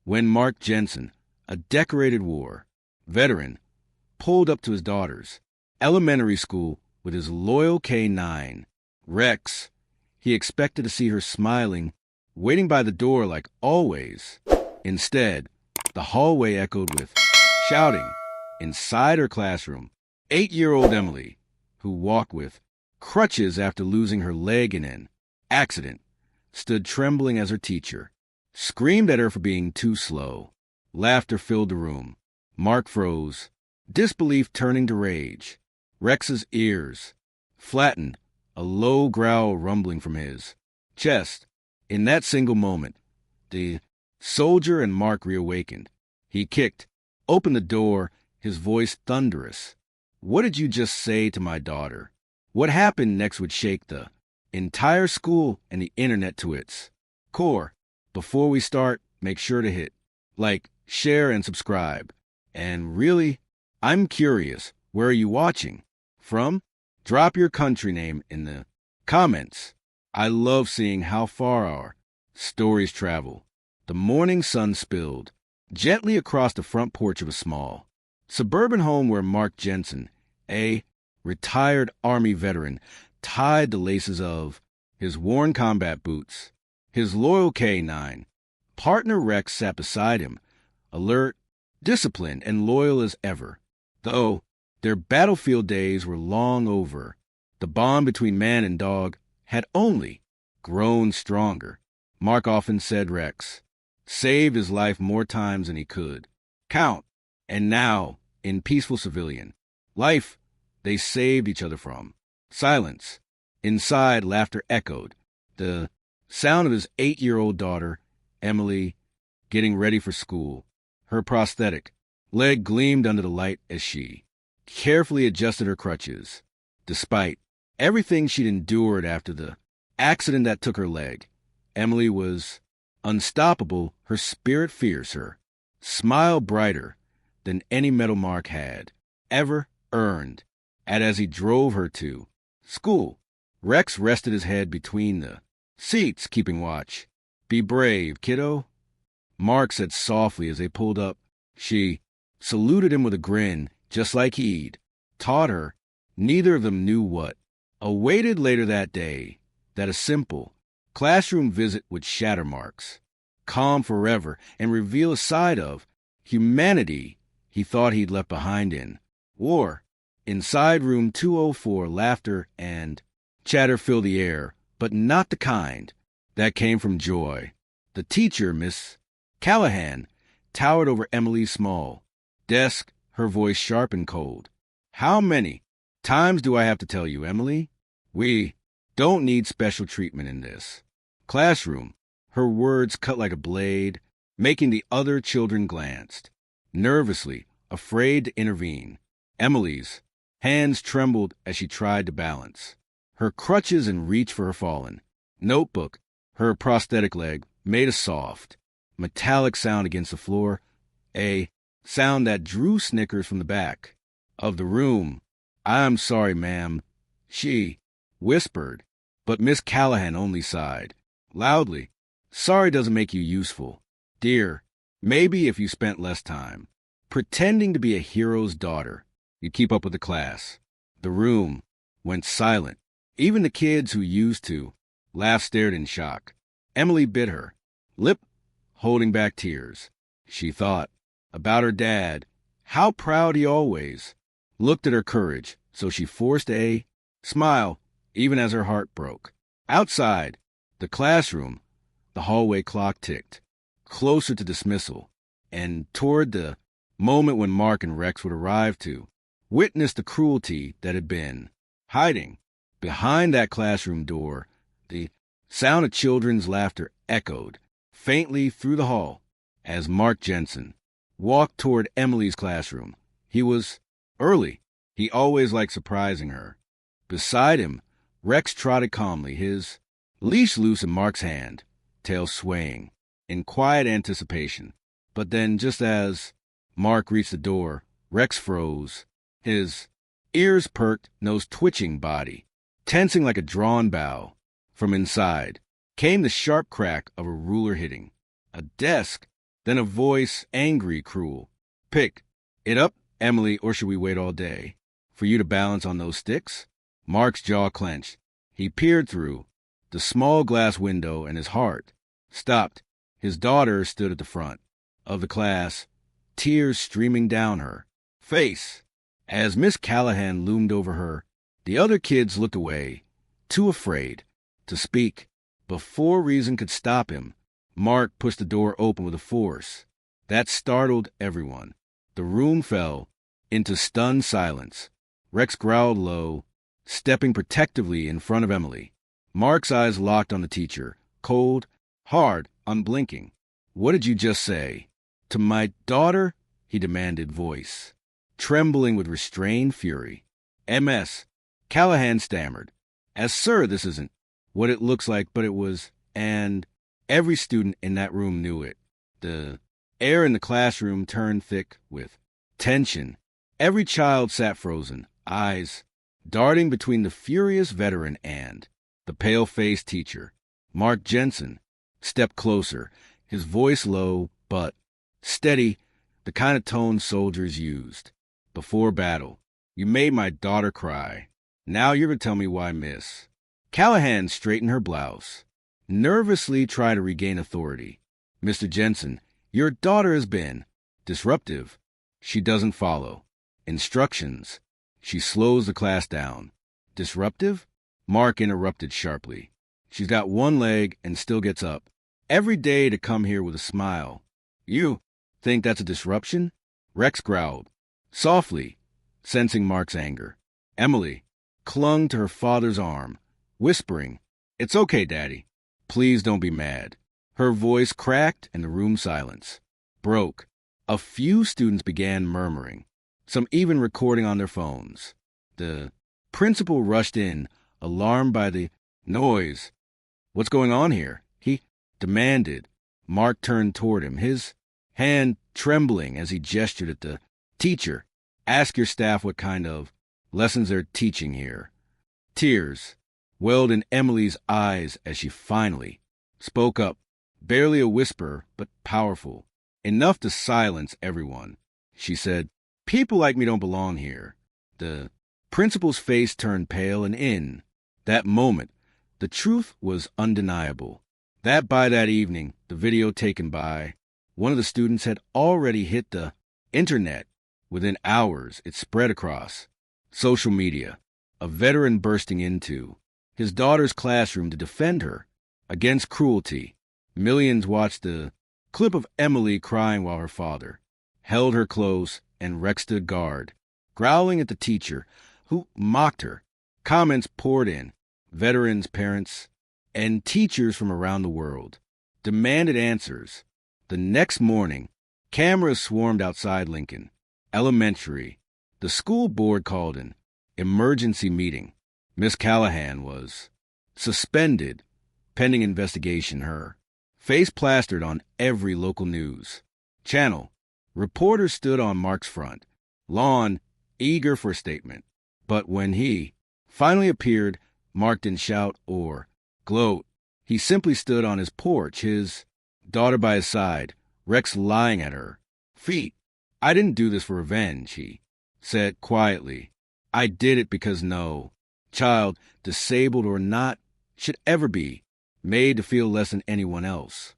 when Mark Jensen, a decorated war veteran, pulled up to his daughter's elementary school with his loyal K9, Rex. He expected to see her smiling, waiting by the door like always. Instead, the hallway echoed with shouting. Inside her classroom, 8-year-old Emily, who walked with crutches after losing her leg in an accident, stood trembling as her teacher screamed at her for being too slow. Laughter filled the room. Mark froze, disbelief turning to rage. Rex's ears flattened, a low growl rumbling from his chest. In that single moment, the soldier and Mark reawakened. He kicked open the door, his voice thunderous. "What did you just say to my daughter?" What happened next would shake the entire school and the internet to its core. Before we start, make sure to hit like, share, and subscribe. And really, I'm curious, where are you watching from? Drop your country name in the comments. I love seeing how far our stories travel. The morning sun spilled gently across the front porch of a small suburban home where Mark Jensen, a retired Army veteran, tied the laces of his worn combat boots. His loyal K9 partner Rex sat beside him, alert, disciplined, and loyal as ever. Though their battlefield days were long over, the bond between man and dog had only grown stronger. Mark often said Rex saved his life more times than he could count, and now, in peaceful civilian life, they saved each other from silence. Inside, laughter echoed, the sound of his 8-year-old daughter, Emily, getting ready for school. Her prosthetic leg gleamed under the light as she carefully adjusted her crutches. Despite everything she'd endured after the accident that took her leg, Emily was unstoppable, her spirit fierce, her smile brighter than any medal Mark had ever earned. And as he drove her to school, Rex rested his head between the seats, keeping watch. "Be brave, kiddo," Mark said softly as they pulled up. She saluted him with a grin, just like he'd taught her. Neither of them knew what awaited later that day, that a simple classroom visit would shatter Mark's calm forever and reveal a side of humanity he thought he'd left behind in war. Inside room 204, laughter and chatter filled the air, but not the kind that came from joy. The teacher, Miss Callahan, towered over Emily's small desk, her voice sharp and cold. "How many times do I have to tell you, Emily? We don't need special treatment in this classroom." Her words cut like a blade, making the other children glance nervously, afraid to intervene. Emily's hands trembled as she tried to balance her crutches and reach for her fallen notebook. Her prosthetic leg made a soft, metallic sound against the floor, a sound that drew snickers from the back of the room. "I'm sorry, ma'am," she whispered, but Miss Callahan only sighed loudly. "Sorry doesn't make you useful, dear. Maybe if you spent less time pretending to be a hero's daughter, you'd keep up with the class." The room went silent. Even the kids who used to laugh stared in shock. Emily bit her lip, holding back tears. She thought about her dad, how proud he always looked at her courage, so she forced a smile, even as her heart broke. Outside the classroom, the hallway clock ticked closer to dismissal, and toward the moment when Mark and Rex would arrive to witness the cruelty that had been hiding behind that classroom door. The sound of children's laughter echoed faintly through the hall as Mark Jensen walked toward Emily's classroom. He was early. He always liked surprising her. Beside him, Rex trotted calmly, his leash loose in Mark's hand, tail swaying in quiet anticipation. But then, just as Mark reached the door, Rex froze, his ears perked, nose twitching, body tensing like a drawn bow. From inside came the sharp crack of a ruler hitting a desk Then a voice, angry, cruel. Pick it up, Emily, or should we wait all day? For you to balance on those sticks? Mark's jaw clenched. He peered through the small glass window and his heart stopped. His daughter stood at the front of the class, tears streaming down her face. As Miss Callahan loomed over her, the other kids looked away, too afraid to speak. Before reason could stop him, Mark pushed the door open with a force that startled everyone. The room fell into stunned silence. Rex growled low, stepping protectively in front of Emily. Mark's eyes locked on the teacher, cold, hard, unblinking. "What did you just say?" "To my daughter?" he demanded, voice trembling with restrained fury. "MS," Callahan stammered. "As sir, this isn't what it looks like, but it was," and every student in that room knew it. The air in the classroom turned thick with tension. Every child sat frozen, eyes darting between the furious veteran and the pale-faced teacher. Mark Jensen stepped closer, his voice low but steady, the kind of tone soldiers used before battle. "You made my daughter cry. Now you're going to tell me why, miss." Callahan straightened her blouse, nervously tried to regain authority. "Mr. Jensen, your daughter has been disruptive. She doesn't follow instructions. She slows the class down." "Disruptive?" Mark interrupted sharply. "She's got one leg and still gets up every day to come here with a smile. You think that's a disruption?" Rex growled softly, sensing Mark's anger. Emily clung to her father's arm, whispering, "It's okay, Daddy. Please don't be mad." Her voice cracked and the room silence broke. A few students began murmuring, some even recording on their phones. The principal rushed in, alarmed by the noise. "What's going on here?" he demanded. Mark turned toward him, his hand trembling as he gestured at the teacher. "Ask your staff what kind of lessons they're teaching here." Tears welled in Emily's eyes as she finally spoke up, barely a whisper, but powerful, enough to silence everyone. She said, "People like me don't belong here." The principal's face turned pale, and in that moment, the truth was undeniable. By that evening, the video taken by one of the students had already hit the internet. Within hours, it spread across social media. A veteran bursting into his daughter's classroom to defend her against cruelty. Millions watched the clip of Emily crying while her father held her close and Rex stood guard, growling at the teacher who mocked her. Comments poured in. Veterans, parents, and teachers from around the world demanded answers. The next morning, cameras swarmed outside Lincoln Elementary. The school board called an emergency meeting. Miss Callahan was suspended pending investigation. Her face plastered on every local news channel. Reporters stood on Mark's front lawn, eager for a statement. But when he finally appeared, Mark didn't shout or gloat. He simply stood on his porch, his daughter by his side, Rex lying at her feet. "I didn't do this for revenge," he said quietly. "I did it because no child, disabled or not, should ever be made to feel less than anyone else."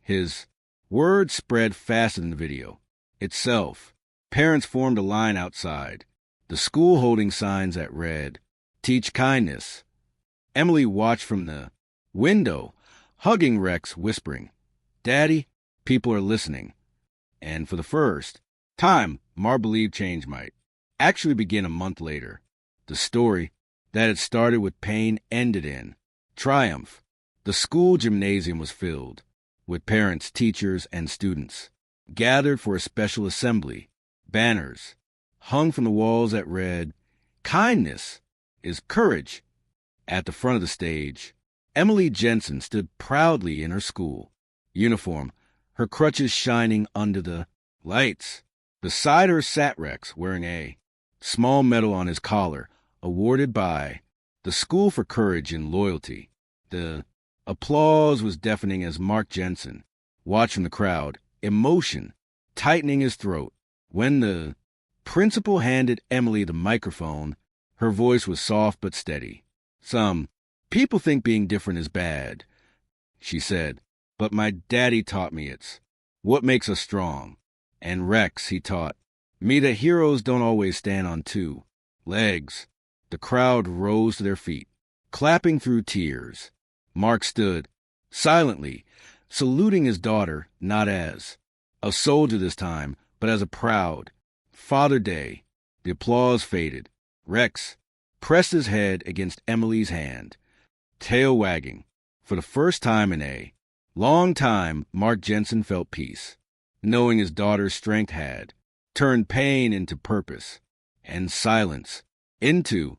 His words spread faster than the video itself. Parents formed a line outside the school holding signs that read, "Teach kindness." Emily watched from the window, hugging Rex, whispering, "Daddy, people are listening." And for the first time, Mar believed change might actually begin a month later. The story that had started with pain ended in triumph. The school gymnasium was filled with parents, teachers, and students gathered for a special assembly. Banners hung from the walls that read, "Kindness is courage." At the front of the stage, Emily Jensen stood proudly in her school uniform, her crutches shining under the lights. Beside her sat Rex, wearing a small medal on his collar, awarded by the school for courage and loyalty. The applause was deafening as Mark Jensen watched from the crowd, emotion tightening his throat. When the principal handed Emily the microphone, her voice was soft but steady. "Some people think being different is bad," she said, "but my daddy taught me it's what makes us strong. And Rex, he taught me that heroes don't always stand on two legs." The crowd rose to their feet, clapping through tears. Mark stood, silently, saluting his daughter not as a soldier this time, but as a proud Father Day. The applause faded. Rex pressed his head against Emily's hand, tail wagging. For the first time in a long time, Mark Jensen felt peace, knowing his daughter's strength had turned pain into purpose and silence into